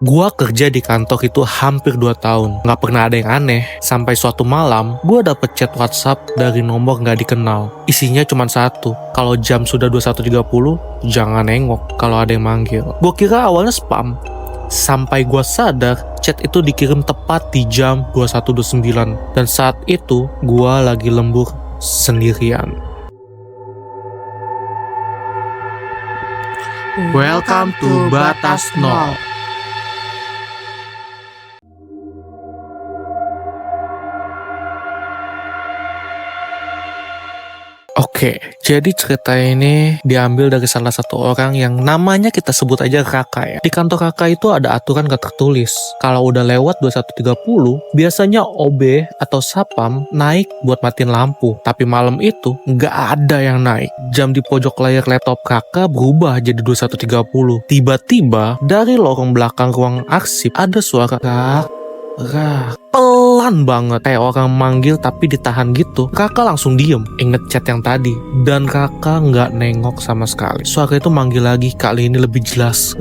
Gua kerja di kantor itu hampir 2 tahun. Nggak pernah ada yang aneh. Sampai suatu malam, gua dapet chat WhatsApp dari nomor nggak dikenal. Isinya cuma satu. Kalau jam sudah 21.30, jangan nengok kalau ada yang manggil. Gua kira awalnya spam. Sampai gua sadar, chat itu dikirim tepat di jam 21.29. Dan saat itu, gua lagi lembur sendirian. Welcome to Batas Nol. Oke, jadi cerita ini diambil dari salah satu orang yang namanya kita sebut aja Raka ya. Di kantor Raka itu ada aturan gak tertulis. Kalau udah lewat 21.30, biasanya OB atau Sapam naik buat matiin lampu. Tapi malam itu gak ada yang naik. Jam di pojok layar laptop Raka berubah jadi 21.30. Tiba-tiba dari lorong belakang ruang arsip ada suara pelan banget, kayak orang manggil tapi ditahan gitu. Kakak langsung diem, inget chat yang tadi, dan kakak nggak nengok sama sekali. Suara itu manggil lagi, kali ini lebih jelas.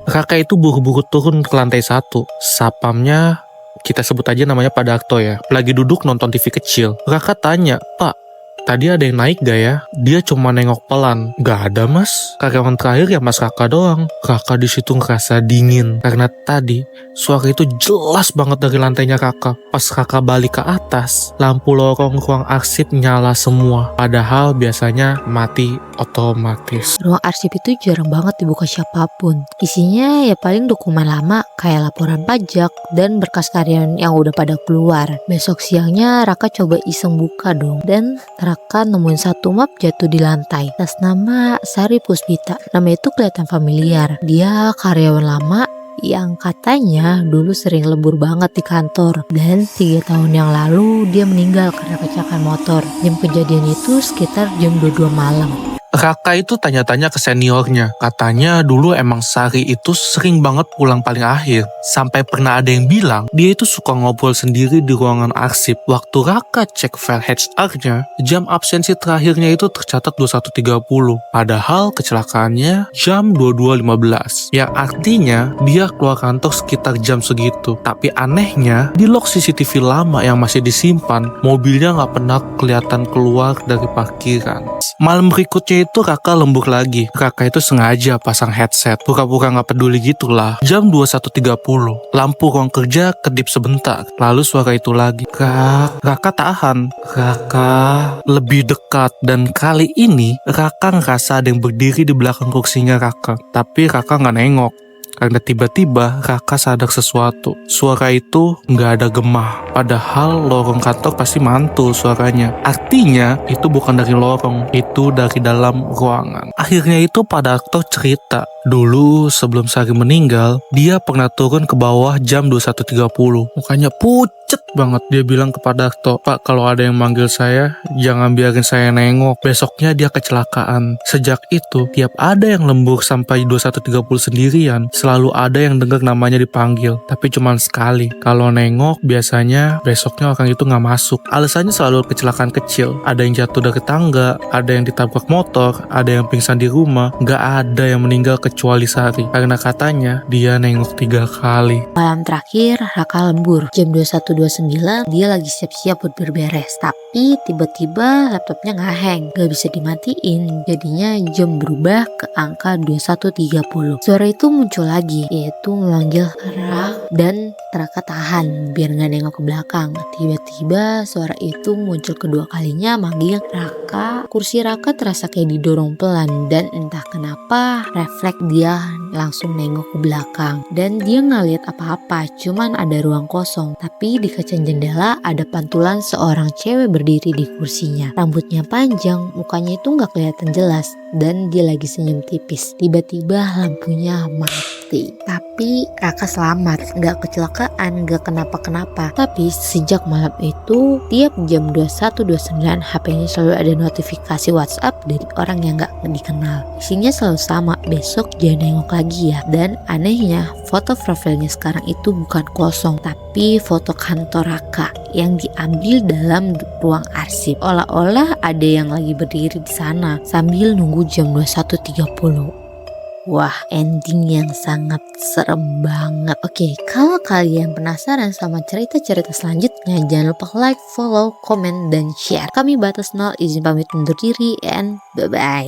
Kakak itu buru-buru turun ke lantai 1. Sapamnya kita sebut aja namanya Pak Darto ya, lagi duduk nonton TV kecil. Kakak tanya, "Pak, tadi ada yang naik gak ya?" Dia cuma nengok pelan. "Gak ada mas, karyawan terakhir ya mas Raka doang." Raka di situ ngerasa dingin karena tadi suara itu jelas banget dari lantainya Raka. Pas Raka balik ke atas, lampu lorong ruang arsip nyala semua. Padahal biasanya mati otomatis. Ruang arsip itu jarang banget dibuka siapapun. Isinya ya paling dokumen lama kayak laporan pajak dan berkas karyawan yang udah pada keluar. Besok siangnya Raka coba iseng buka dong, dan Raka nemuin satu map jatuh di lantai atas nama Sari Puspita. Nama itu kelihatan familiar. Dia karyawan lama yang katanya dulu sering lembur banget di kantor, dan 3 tahun yang lalu dia meninggal karena kecelakaan motor. Jam kejadian itu sekitar jam 22 malam. Raka itu tanya-tanya ke seniornya. Katanya dulu emang Sari itu sering banget pulang paling akhir. Sampai pernah ada yang bilang dia itu suka ngobrol sendiri di ruangan arsip. Waktu Raka cek file HR-nya, jam absensi terakhirnya itu tercatat 21.30. Padahal kecelakaannya jam 22.15. Yang artinya dia keluar kantor sekitar jam segitu. Tapi anehnya, di log CCTV lama yang masih disimpan, mobilnya nggak pernah kelihatan keluar dari parkiran. Malam berikutnya itu Raka lembur lagi. Raka itu sengaja pasang headset, pura-pura gak peduli gitulah. Jam 21.30, lampu ruang kerja kedip sebentar, lalu suara itu lagi. Raka tahan. Raka lebih dekat, dan kali ini Raka ngerasa ada yang berdiri di belakang kursinya Raka. Tapi Raka gak nengok. Karena tiba-tiba Raka sadar sesuatu. Suara itu nggak ada gemah. Padahal lorong kantor pasti mantul suaranya. Artinya itu bukan dari lorong, itu dari dalam ruangan. Akhirnya itu Pak Darto cerita. Dulu sebelum Sari meninggal, dia pernah turun ke bawah jam 21.30. Mukanya pucet banget. Dia bilang ke Pak Darto, "Pak, kalau ada yang manggil saya, jangan biarin saya nengok." Besoknya dia kecelakaan. Sejak itu, tiap ada yang lembur sampai 21.30 sendirian, selalu ada yang dengar namanya dipanggil. Tapi cuma sekali. Kalau nengok, biasanya besoknya orang itu gak masuk. Alasannya selalu kecelakaan kecil. Ada yang jatuh dari tangga, ada yang ditabrak motor, ada yang pingsan di rumah. Gak ada yang meninggal kecuali Sari. Karena katanya dia nengok 3 kali. Malam terakhir Raka lembur jam 21.29. Dia lagi siap-siap buat berberes, tapi tiba-tiba laptopnya nggak hang, gak bisa dimatiin. Jadinya jam berubah ke angka 21.30. Suara itu muncul lagi, yaitu memanggil Rak, dan Raka tahan biar nggak nengok ke belakang. Tiba-tiba suara itu muncul kedua kalinya manggil Raka. Kursi Raka terasa kayak didorong pelan, dan entah kenapa refleks dia langsung nengok ke belakang. Dan dia nggak lihat apa-apa, cuman ada ruang kosong. Tapi di kaca jendela ada pantulan seorang cewek berdiri di kursinya. Rambutnya panjang, mukanya itu nggak kelihatan jelas, dan dia lagi senyum tipis. Tiba-tiba lampunya mati. Tapi Raka selamat, nggak kecelakaan, nggak kenapa-kenapa. Tapi sejak malam itu, tiap jam 21.29 HP-nya selalu ada notifikasi WhatsApp dari orang yang nggak dikenal. Isinya selalu sama, "Besok jangan nengok lagi ya." Dan anehnya, foto profilnya sekarang itu bukan kosong, tapi foto kantor Raka yang diambil dalam ruang arsip. Olah-olah ada yang lagi berdiri di sana sambil nunggu jam 21.30. Wah, ending yang sangat serem banget. Oke, kalau kalian penasaran sama cerita-cerita selanjutnya, jangan lupa like, follow, komen, dan share. Kami Batas Nol izin pamit undur diri and bye-bye.